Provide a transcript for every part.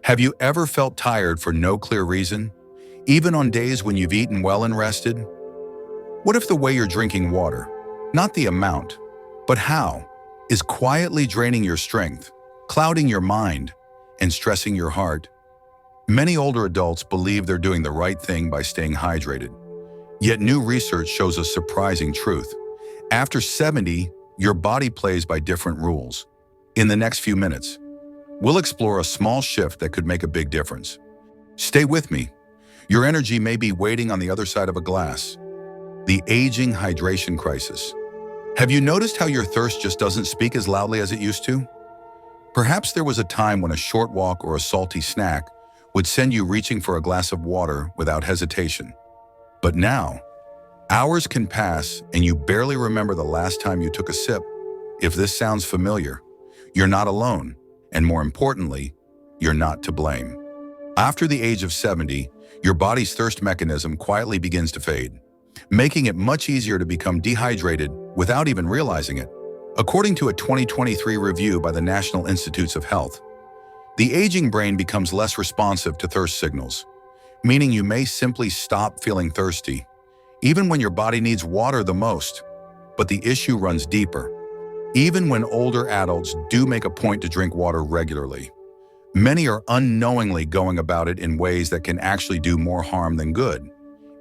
Have you ever felt tired for no clear reason, even on days when you've eaten well and rested? What if the way you're drinking water, not the amount, but how, is quietly draining your strength, clouding your mind, and stressing your heart? Many older adults believe they're doing the right thing by staying hydrated. Yet new research shows a surprising truth. After 70, your body plays by different rules. In the next few minutes, we'll explore a small shift that could make a big difference. Stay with me. Your energy may be waiting on the other side of a glass. The aging hydration crisis. Have you noticed how your thirst just doesn't speak as loudly as it used to? Perhaps there was a time when a short walk or a salty snack would send you reaching for a glass of water without hesitation. But now, hours can pass and you barely remember the last time you took a sip. If this sounds familiar, you're not alone, and more importantly, you're not to blame. After the age of 70, your body's thirst mechanism quietly begins to fade, making it much easier to become dehydrated without even realizing it. According to a 2023 review by the National Institutes of Health, the aging brain becomes less responsive to thirst signals, meaning you may simply stop feeling thirsty, even when your body needs water the most. But the issue runs deeper. Even when older adults do make a point to drink water regularly, many are unknowingly going about it in ways that can actually do more harm than good.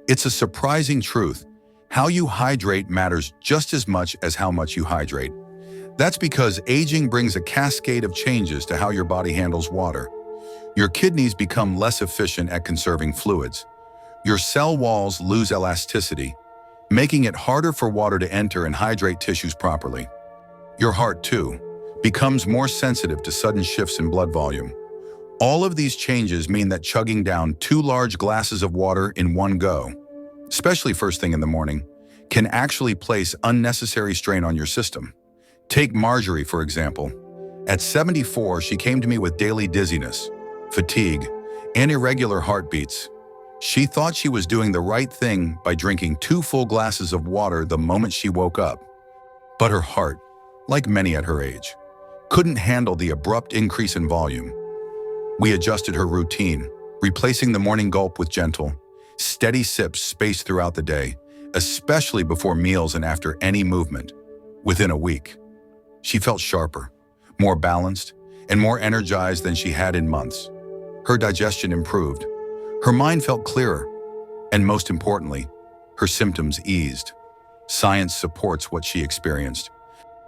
It's a surprising truth. How you hydrate matters just as much as how much you hydrate. That's because aging brings a cascade of changes to how your body handles water. Your kidneys become less efficient at conserving fluids. Your cell walls lose elasticity, making it harder for water to enter and hydrate tissues properly. Your heart, too, becomes more sensitive to sudden shifts in blood volume. All of these changes mean that chugging down 2 large glasses of water in one go, especially first thing in the morning, can actually place unnecessary strain on your system. Take Marjorie, for example. At 74, she came to me with daily dizziness, fatigue, and irregular heartbeats. She thought she was doing the right thing by drinking 2 full glasses of water the moment she woke up. But her heart, like many at her age, couldn't handle the abrupt increase in volume. We adjusted her routine, replacing the morning gulp with gentle, steady sips spaced throughout the day, especially before meals and after any movement. Within a week, she felt sharper, more balanced, and more energized than she had in months. Her digestion improved, her mind felt clearer, and most importantly, her symptoms eased. Science supports what she experienced.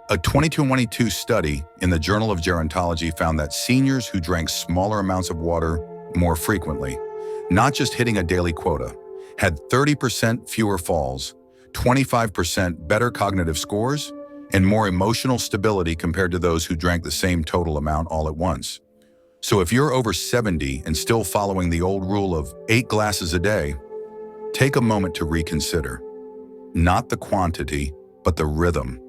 A 2022 study in the Journal of Gerontology found that seniors who drank smaller amounts of water more frequently, not just hitting a daily quota, had 30% fewer falls, 25% better cognitive scores, and more emotional stability compared to those who drank the same total amount all at once. So if you're over 70 and still following the old rule of 8 glasses a day, take a moment to reconsider. Not the quantity, but the rhythm.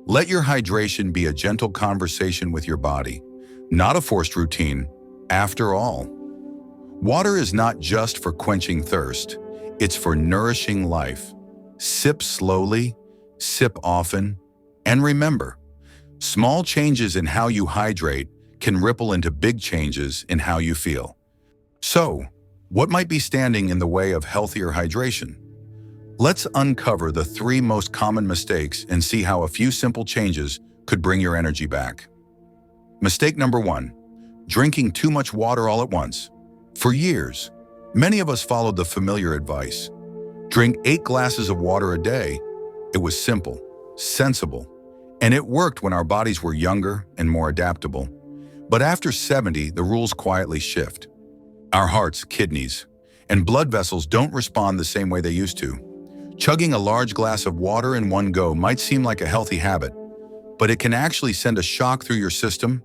Let your hydration be a gentle conversation with your body, not a forced routine. After all, water is not just for quenching thirst, it's for nourishing life. Sip slowly, sip often, and remember, small changes in how you hydrate can ripple into big changes in how you feel. So, what might be standing in the way of healthier hydration? Let's uncover the 3 most common mistakes and see how a few simple changes could bring your energy back. Mistake number 1, drinking too much water all at once. For years, many of us followed the familiar advice. Drink 8 glasses of water a day. It was simple, sensible, and it worked when our bodies were younger and more adaptable. But after 70, the rules quietly shift. Our hearts, kidneys, and blood vessels don't respond the same way they used to. Chugging a large glass of water in one go might seem like a healthy habit, but it can actually send a shock through your system.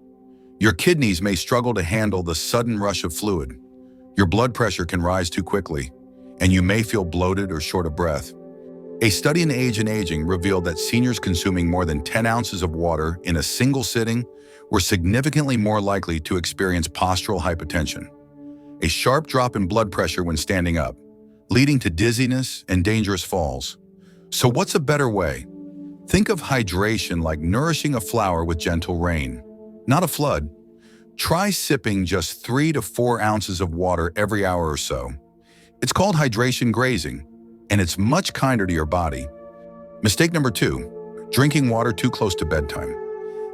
Your kidneys may struggle to handle the sudden rush of fluid. Your blood pressure can rise too quickly, and you may feel bloated or short of breath. A study in Age and Aging revealed that seniors consuming more than 10 ounces of water in a single sitting were significantly more likely to experience postural hypotension, a sharp drop in blood pressure when standing up, leading to dizziness and dangerous falls. So what's a better way? Think of hydration like nourishing a flower with gentle rain, not a flood. Try sipping just 3 to 4 ounces of water every hour or so. It's called hydration grazing, and it's much kinder to your body. Mistake number 2, drinking water too close to bedtime.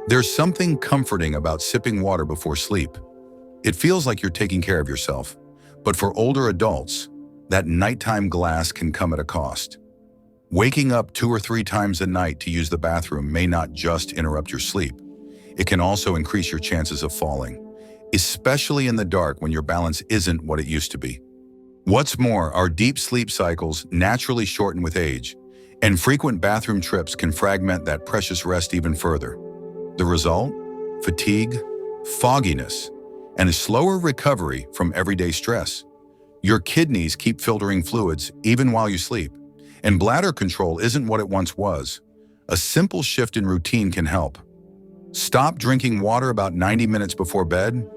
There's something comforting about sipping water before sleep. It feels like you're taking care of yourself. But for older adults, that nighttime glass can come at a cost. Waking up 2 or 3 times a night to use the bathroom may not just interrupt your sleep. It can also increase your chances of falling, especially in the dark when your balance isn't what it used to be. What's more, our deep sleep cycles naturally shorten with age, and frequent bathroom trips can fragment that precious rest even further. The result? Fatigue, fogginess, and a slower recovery from everyday stress. Your kidneys keep filtering fluids even while you sleep, and bladder control isn't what it once was. A simple shift in routine can help. Stop drinking water about 90 minutes before bed.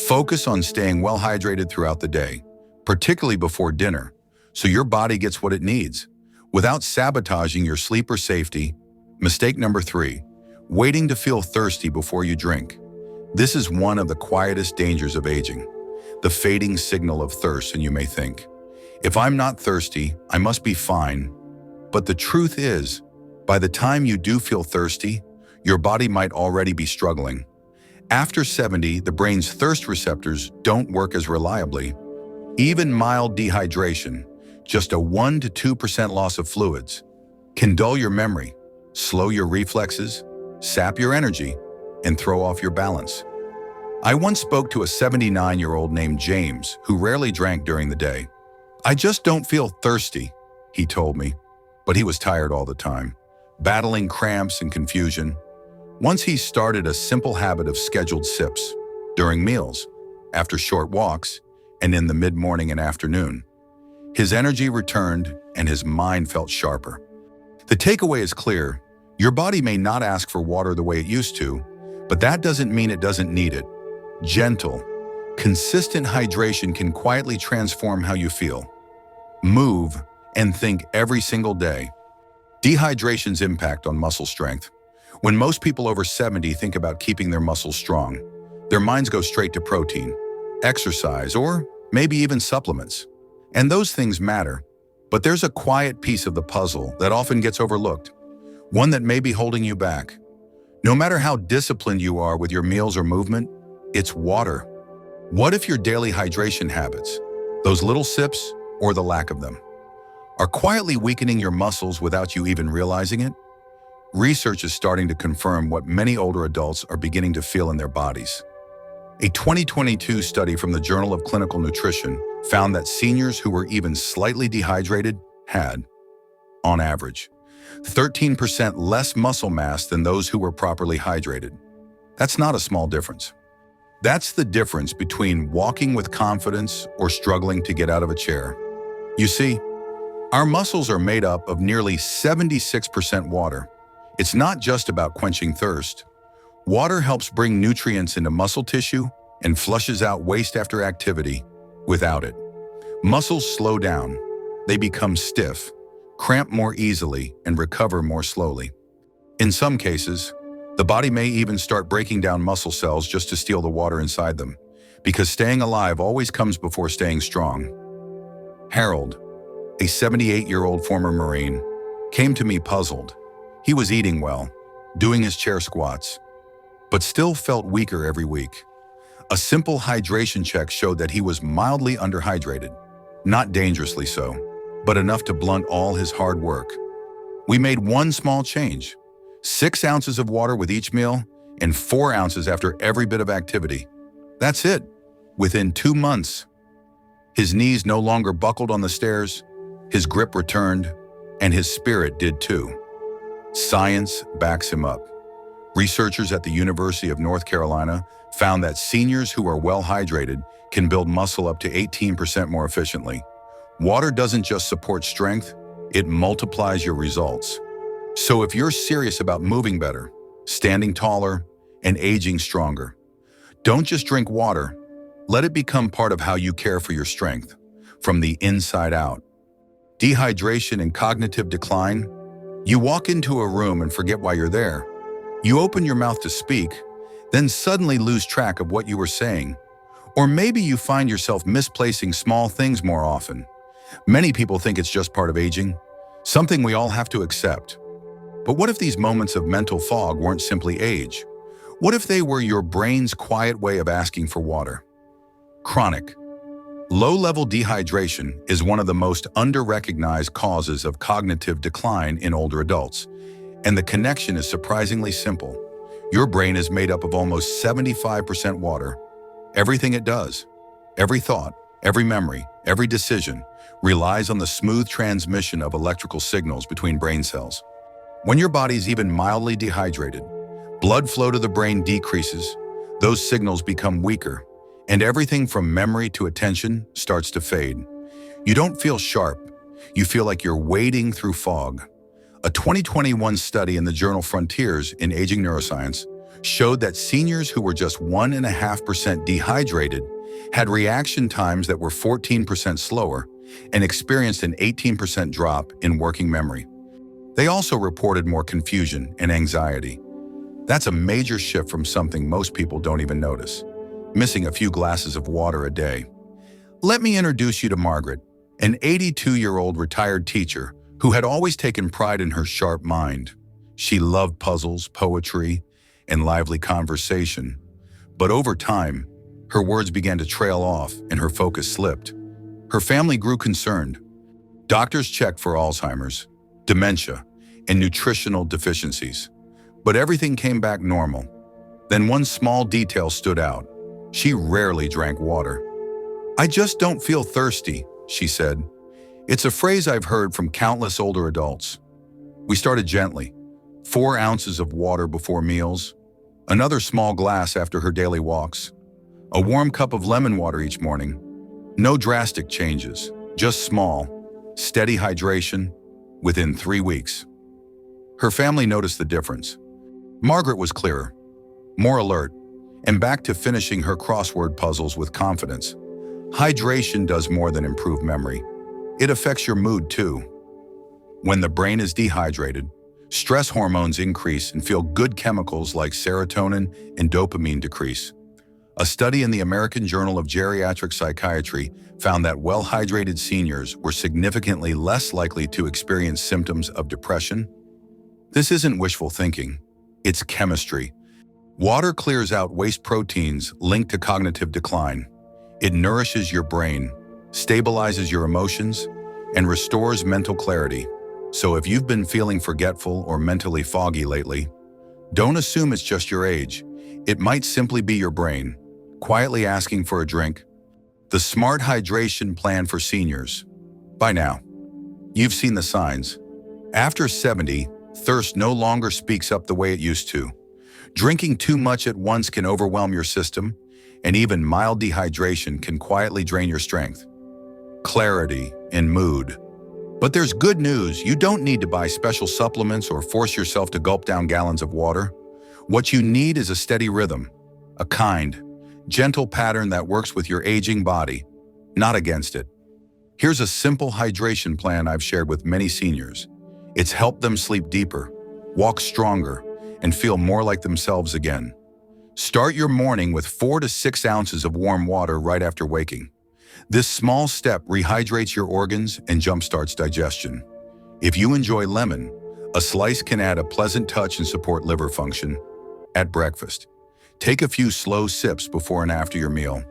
Focus on staying well hydrated throughout the day, particularly before dinner, so your body gets what it needs, without sabotaging your sleep or safety. Mistake number 3, waiting to feel thirsty before you drink. This is one of the quietest dangers of aging, the fading signal of thirst, and you may think, if I'm not thirsty, I must be fine. But the truth is, by the time you do feel thirsty, your body might already be struggling. After 70, the brain's thirst receptors don't work as reliably. Even mild dehydration, just a 1 to 2% loss of fluids, can dull your memory, slow your reflexes, sap your energy, and throw off your balance. I once spoke to a 79-year-old named James who rarely drank during the day. I just don't feel thirsty, he told me, but he was tired all the time, battling cramps and confusion. Once he started a simple habit of scheduled sips during meals, after short walks, and in the mid-morning and afternoon. His energy returned and his mind felt sharper. The takeaway is clear. Your body may not ask for water the way it used to, but that doesn't mean it doesn't need it. Gentle, consistent hydration can quietly transform how you feel, move, and think every single day. Dehydration's impact on muscle strength. When most people over 70 think about keeping their muscles strong, their minds go straight to protein, exercise, or maybe even supplements. And those things matter, but there's a quiet piece of the puzzle that often gets overlooked, one that may be holding you back. No matter how disciplined you are with your meals or movement, it's water. What if your daily hydration habits, those little sips or the lack of them, are quietly weakening your muscles without you even realizing it? Research is starting to confirm what many older adults are beginning to feel in their bodies. A 2022 study from the Journal of Clinical Nutrition found that seniors who were even slightly dehydrated had, on average, 13% less muscle mass than those who were properly hydrated. That's not a small difference. That's the difference between walking with confidence or struggling to get out of a chair. You see, our muscles are made up of nearly 76% water. It's not just about quenching thirst. Water helps bring nutrients into muscle tissue and flushes out waste after activity. Without it, muscles slow down. They become stiff, cramp more easily, and recover more slowly. In some cases, the body may even start breaking down muscle cells just to steal the water inside them, because staying alive always comes before staying strong. Harold, a 78-year-old former Marine, came to me puzzled. He was eating well, doing his chair squats, but still felt weaker every week. A simple hydration check showed that he was mildly underhydrated, not dangerously so, but enough to blunt all his hard work. We made one small change: 6 ounces of water with each meal and 4 ounces after every bit of activity. That's it. Within 2 months, his knees no longer buckled on the stairs, his grip returned, and his spirit did too. Science backs him up. Researchers at the University of North Carolina found that seniors who are well hydrated can build muscle up to 18% more efficiently. Water doesn't just support strength, it multiplies your results. So if you're serious about moving better, standing taller, and aging stronger, don't just drink water. Let it become part of how you care for your strength, from the inside out. Dehydration and cognitive decline. You walk into a room and forget why you're there. You open your mouth to speak, then suddenly lose track of what you were saying. Or maybe you find yourself misplacing small things more often. Many people think it's just part of aging, something we all have to accept. But what if these moments of mental fog weren't simply age? What if they were your brain's quiet way of asking for water? Chronic. Low-level dehydration is one of the most under-recognized causes of cognitive decline in older adults, and the connection is surprisingly simple. Your brain is made up of almost 75% water. Everything it does, every thought, every memory, every decision, relies on the smooth transmission of electrical signals between brain cells. When your body's even mildly dehydrated, blood flow to the brain decreases, those signals become weaker, and everything from memory to attention starts to fade. You don't feel sharp, you feel like you're wading through fog. A 2021 study in the journal Frontiers in Aging Neuroscience showed that seniors who were just 1.5% dehydrated had reaction times that were 14% slower and experienced an 18% drop in working memory. They also reported more confusion and anxiety. That's a major shift from something most people don't even notice: missing a few glasses of water a day. Let me introduce you to Margaret, an 82-year-old retired teacher who had always taken pride in her sharp mind. She loved puzzles, poetry, and lively conversation. But over time, her words began to trail off and her focus slipped. Her family grew concerned. Doctors checked for Alzheimer's, dementia, and nutritional deficiencies. But everything came back normal. Then one small detail stood out. She rarely drank water. "I just don't feel thirsty," she said. It's a phrase I've heard from countless older adults. We started gently. 4 ounces of water before meals, another small glass after her daily walks, a warm cup of lemon water each morning. No drastic changes, just small, steady hydration within 3 weeks. Her family noticed the difference. Margaret was clearer, more alert, and back to finishing her crossword puzzles with confidence. Hydration does more than improve memory. It affects your mood too. When the brain is dehydrated, stress hormones increase and feel-good chemicals like serotonin and dopamine decrease. A study in the American Journal of Geriatric Psychiatry found that well-hydrated seniors were significantly less likely to experience symptoms of depression. This isn't wishful thinking, it's chemistry. Water clears out waste proteins linked to cognitive decline. It nourishes your brain, stabilizes your emotions, and restores mental clarity. So if you've been feeling forgetful or mentally foggy lately, don't assume it's just your age. It might simply be your brain, quietly asking for a drink. The Smart Hydration Plan for Seniors. By now, you've seen the signs. After 70, thirst no longer speaks up the way it used to. Drinking too much at once can overwhelm your system, and even mild dehydration can quietly drain your strength, clarity, and mood. But there's good news. You don't need to buy special supplements or force yourself to gulp down gallons of water. What you need is a steady rhythm, a kind, gentle pattern that works with your aging body, not against it. Here's a simple hydration plan I've shared with many seniors. It's helped them sleep deeper, walk stronger, and feel more like themselves again. Start your morning with 4 to 6 ounces of warm water right after waking. This small step rehydrates your organs and jumpstarts digestion. If you enjoy lemon, a slice can add a pleasant touch and support liver function. At breakfast, take a few slow sips before and after your meal.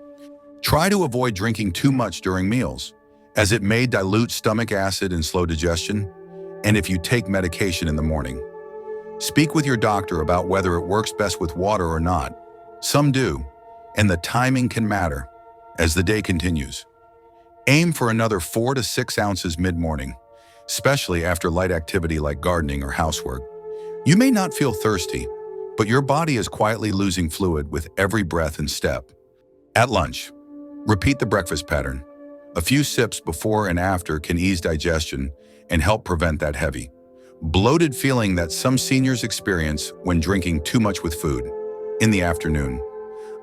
Try to avoid drinking too much during meals, as it may dilute stomach acid and slow digestion, and if you take medication in the morning. Speak with your doctor about whether it works best with water or not. Some do, and the timing can matter as the day continues. Aim for another 4 to 6 ounces mid-morning, especially after light activity like gardening or housework. You may not feel thirsty, but your body is quietly losing fluid with every breath and step. At lunch, repeat the breakfast pattern. A few sips before and after can ease digestion and help prevent that heavy, bloated feeling that some seniors experience when drinking too much with food. In the afternoon,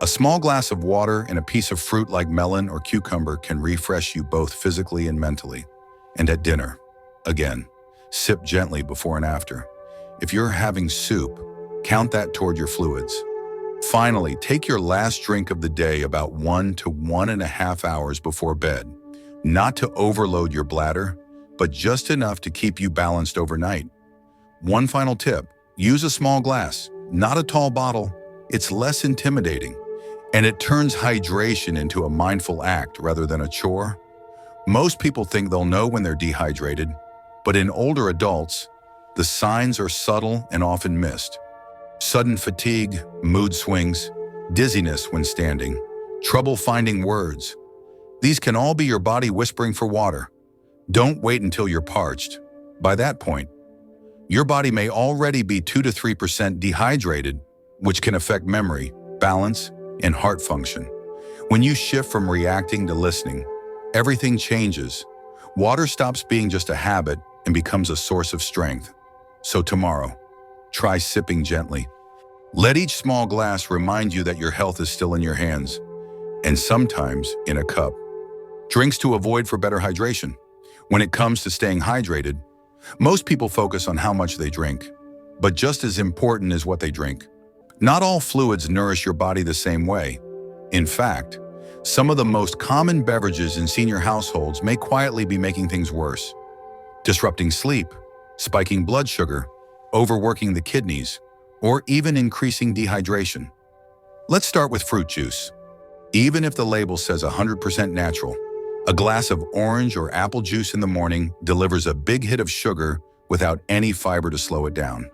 a small glass of water and a piece of fruit like melon or cucumber can refresh you both physically and mentally. And at dinner, again, sip gently before and after. If you're having soup, count that toward your fluids. Finally, take your last drink of the day about 1 to 1.5 hours before bed, not to overload your bladder, but just enough to keep you balanced overnight. One final tip, use a small glass, not a tall bottle. It's less intimidating, and it turns hydration into a mindful act rather than a chore. Most people think they'll know when they're dehydrated, but in older adults, the signs are subtle and often missed. Sudden fatigue, mood swings, dizziness when standing, trouble finding words. These can all be your body whispering for water. Don't wait until you're parched. By that point, your body may already be 2 to 3% dehydrated, which can affect memory, balance, and heart function. When you shift from reacting to listening, everything changes. Water stops being just a habit and becomes a source of strength. So tomorrow, try sipping gently. Let each small glass remind you that your health is still in your hands, and sometimes in a cup. Drinks to avoid for better hydration. When it comes to staying hydrated, most people focus on how much they drink, but just as important is what they drink. Not all fluids nourish your body the same way. In fact, some of the most common beverages in senior households may quietly be making things worse, disrupting sleep, spiking blood sugar, overworking the kidneys, or even increasing dehydration. Let's start with fruit juice. Even if the label says 100% natural, a glass of orange or apple juice in the morning delivers a big hit of sugar without any fiber to slow it down.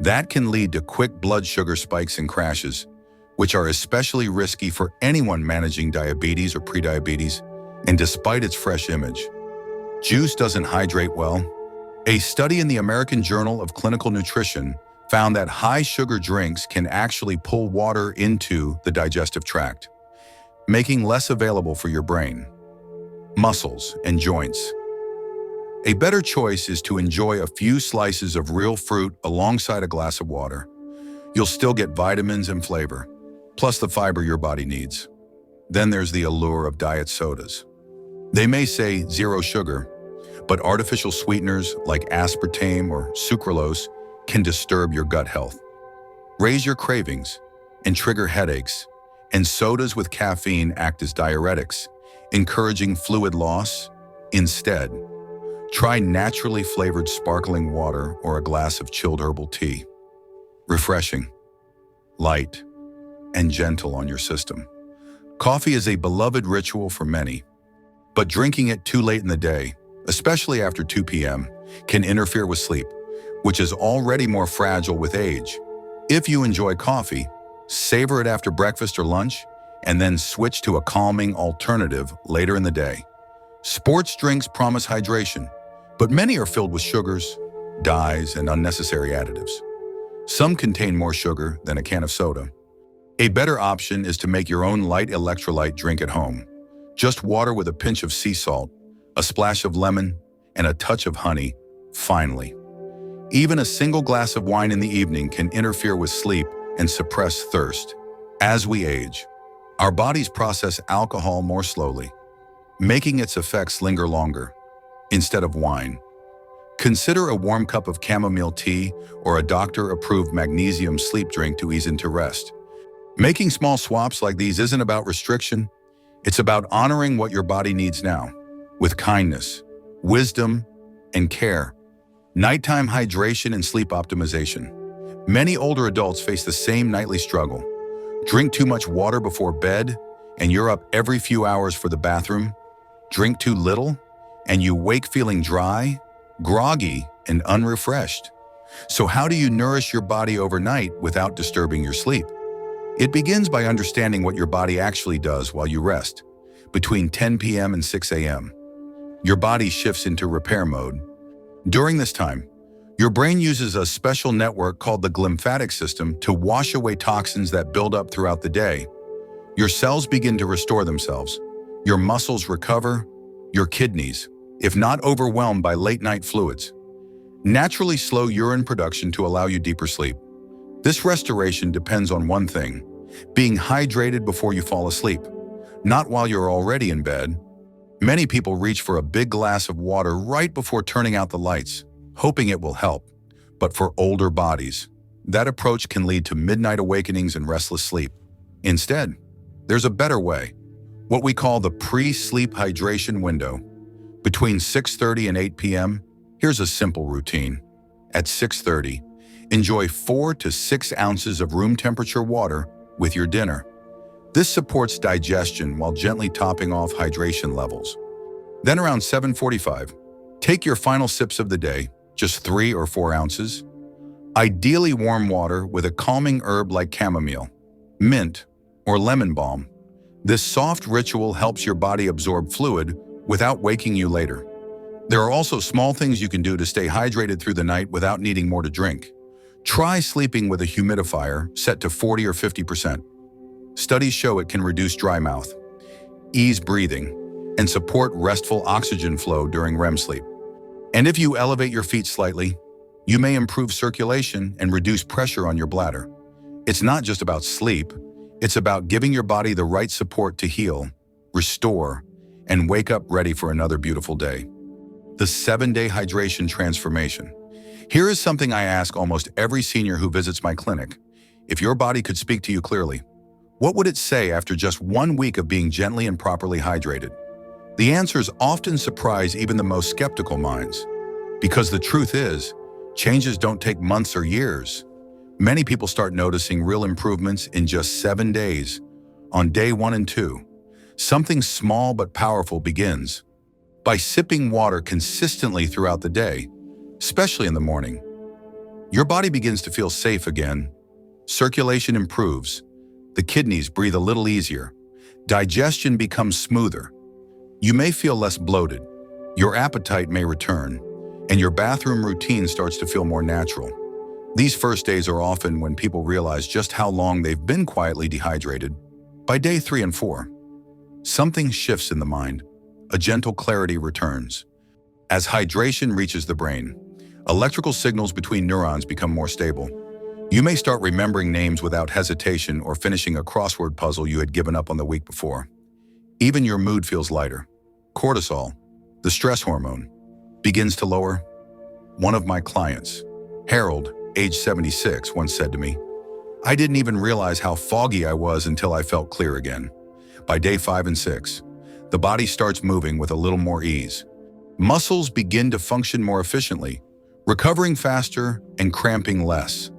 That can lead to quick blood sugar spikes and crashes, which are especially risky for anyone managing diabetes or prediabetes, and despite its fresh image, juice doesn't hydrate well. A study in the American Journal of Clinical Nutrition found that high-sugar drinks can actually pull water into the digestive tract, making less available for your brain, muscles, and joints. A better choice is to enjoy a few slices of real fruit alongside a glass of water. You'll still get vitamins and flavor, plus the fiber your body needs. Then there's the allure of diet sodas. They may say zero sugar, but artificial sweeteners like aspartame or sucralose can disturb your gut health, raise your cravings, and trigger headaches, and sodas with caffeine act as diuretics, encouraging fluid loss. Instead, try naturally flavored sparkling water or a glass of chilled herbal tea. Refreshing, light, and gentle on your system. Coffee is a beloved ritual for many, but drinking it too late in the day, especially after 2 p.m., can interfere with sleep, which is already more fragile with age. If you enjoy coffee, savor it after breakfast or lunch, and then switch to a calming alternative later in the day. Sports drinks promise hydration, but many are filled with sugars, dyes, and unnecessary additives. Some contain more sugar than a can of soda. A better option is to make your own light electrolyte drink at home. Just water with a pinch of sea salt, a splash of lemon, and a touch of honey, finally. Even a single glass of wine in the evening can interfere with sleep and suppress thirst. As we age, our bodies process alcohol more slowly, making its effects linger longer. Instead of wine, consider a warm cup of chamomile tea or a doctor-approved magnesium sleep drink to ease into rest. Making small swaps like these isn't about restriction. It's about honoring what your body needs now, with kindness, wisdom, and care. Nighttime hydration and sleep optimization. Many older adults face the same nightly struggle. Drink too much water before bed, and you're up every few hours for the bathroom. Drink too little, and you wake feeling dry, groggy, and unrefreshed. So how do you nourish your body overnight without disturbing your sleep? It begins by understanding what your body actually does while you rest. Between 10 p.m. and 6 a.m., your body shifts into repair mode. During this time, your brain uses a special network called the glymphatic system to wash away toxins that build up throughout the day. Your cells begin to restore themselves. Your muscles recover. Your kidneys, if not overwhelmed by late-night fluids, naturally slow urine production to allow you deeper sleep. This restoration depends on one thing: being hydrated before you fall asleep, not while you're already in bed. Many people reach for a big glass of water right before turning out the lights, hoping it will help. But for older bodies, that approach can lead to midnight awakenings and restless sleep. Instead, there's a better way, what we call the pre-sleep hydration window. Between 6:30 and 8 p.m., here's a simple routine. At 6:30, enjoy 4 to 6 ounces of room temperature water with your dinner. This supports digestion while gently topping off hydration levels. Then around 7:45, take your final sips of the day, just 3 or 4 ounces. Ideally warm water with a calming herb like chamomile, mint, or lemon balm. This soft ritual helps your body absorb fluid without waking you later. There are also small things you can do to stay hydrated through the night without needing more to drink. Try sleeping with a humidifier set to 40 or 50%. Studies show it can reduce dry mouth, ease breathing, and support restful oxygen flow during REM sleep. And if you elevate your feet slightly, you may improve circulation and reduce pressure on your bladder. It's not just about sleep, it's about giving your body the right support to heal, restore, and wake up ready for another beautiful day. The 7-day hydration transformation. Here is something I ask almost every senior who visits my clinic. If your body could speak to you clearly, what would it say after just 1 week of being gently and properly hydrated? The answers often surprise even the most skeptical minds. Because the truth is, changes don't take months or years. Many people start noticing real improvements in just 7 days. On day 1 and 2, something small but powerful begins. By sipping water consistently throughout the day, especially in the morning, your body begins to feel safe again. Circulation improves. The kidneys breathe a little easier. Digestion becomes smoother. You may feel less bloated. Your appetite may return, and your bathroom routine starts to feel more natural. These first days are often when people realize just how long they've been quietly dehydrated. By day 3 and 4, something shifts in the mind. A gentle clarity returns. As hydration reaches the brain, electrical signals between neurons become more stable. You may start remembering names without hesitation or finishing a crossword puzzle you had given up on the week before. Even your mood feels lighter. Cortisol, the stress hormone, begins to lower. One of my clients, Harold, age 76, once said to me, "I didn't even realize how foggy I was until I felt clear again." By day 5 and 6, the body starts moving with a little more ease. Muscles begin to function more efficiently, recovering faster and cramping less.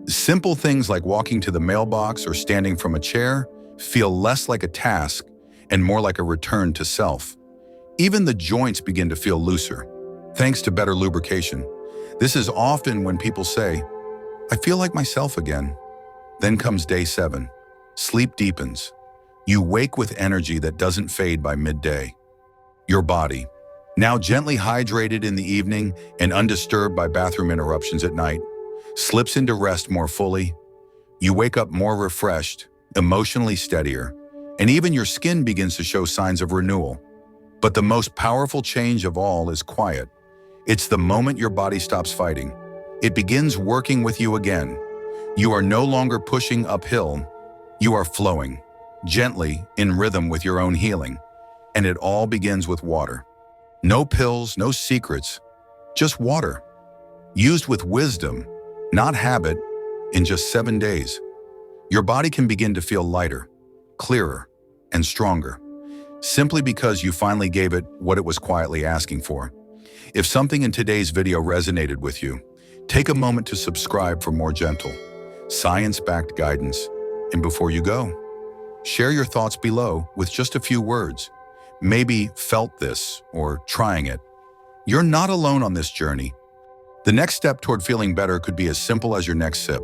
Simple things like walking to the mailbox or standing from a chair feel less like a task and more like a return to self. Even the joints begin to feel looser, thanks to better lubrication. This is often when people say, "I feel like myself again." Then comes day 7. Sleep deepens. You wake with energy that doesn't fade by midday. Your body, now gently hydrated in the evening and undisturbed by bathroom interruptions at night, slips into rest more fully. You wake up more refreshed, emotionally steadier, and even your skin begins to show signs of renewal. But the most powerful change of all is quiet. It's the moment your body stops fighting. It begins working with you again. You are no longer pushing uphill. You are flowing, gently, in rhythm with your own healing. And it all begins with water. No pills, no secrets, just water. Used with wisdom, not habit, in just 7 days. Your body can begin to feel lighter, clearer, and stronger, simply because you finally gave it what it was quietly asking for. If something in today's video resonated with you, take a moment to subscribe for more gentle, science-backed guidance. And before you go, share your thoughts below with just a few words. Maybe felt this or trying it. You're not alone on this journey. The next step toward feeling better could be as simple as your next sip.